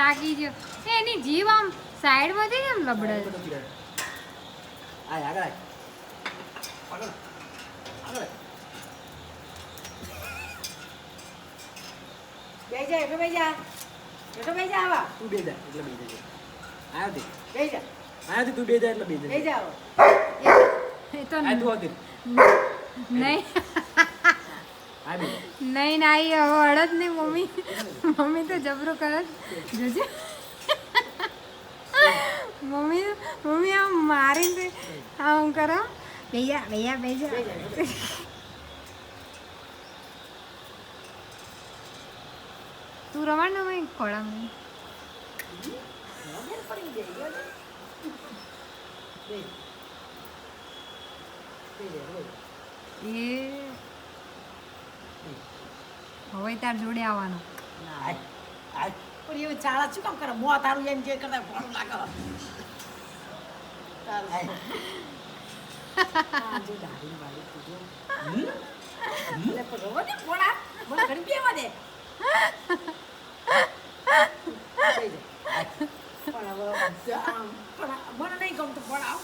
લાગી ગયો એની જીવ આમ સાઈડમાંથી કેમ લબડે આય આગળ આગળ આગળ બે જા એટલે બે જા આવા તું બે જા એટલે બે જા આયો તે બે જા આયો તે તું બે જા એટલે બે જા બે જા આવો એ તો આય તું આવતી નહીં આ બે નહીં નાઈ હવે અડદ નહીં મમ્મી તો જબરો કરે જોજે મમ્મી આમ મારીને આમ કરો ભૈયા તું રવાડ ને ભાઈ ખોળામાં પડી જાય એ હવે તાર જોડે આવવાનો આય આય પણ એવું ચાળા શું કામ કરે મો તારું એમ જે કરતા ફોન લાગે તારું આ જો દાઢી વાળી તું જો એટલે પણ રવા દે પોડા મને ઘડી બેવા દે પણ હવે આમ પણ મને નહીં ગમતું પોડા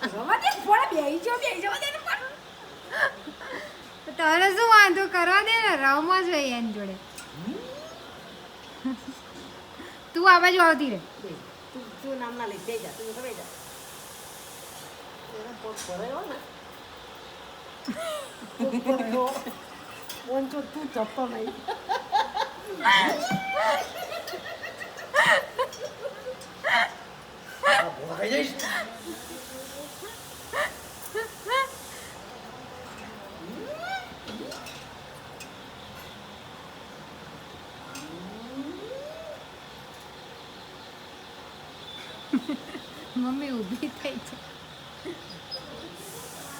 રવા દે પોડા બેહી જવા દે ને પણ તારે શું વાંધો કરવા દે ને રવમાં જોઈએ એની જોડે તું આ બાજુ આવતી રે તું નામ ના લઈ દે જા તું હવે જા એના પોટ ભરાયો ને મોન તો તું જપતો નહીં ભોળા ખાઈ જઈશ મમ્મી ઊભી થઈ છે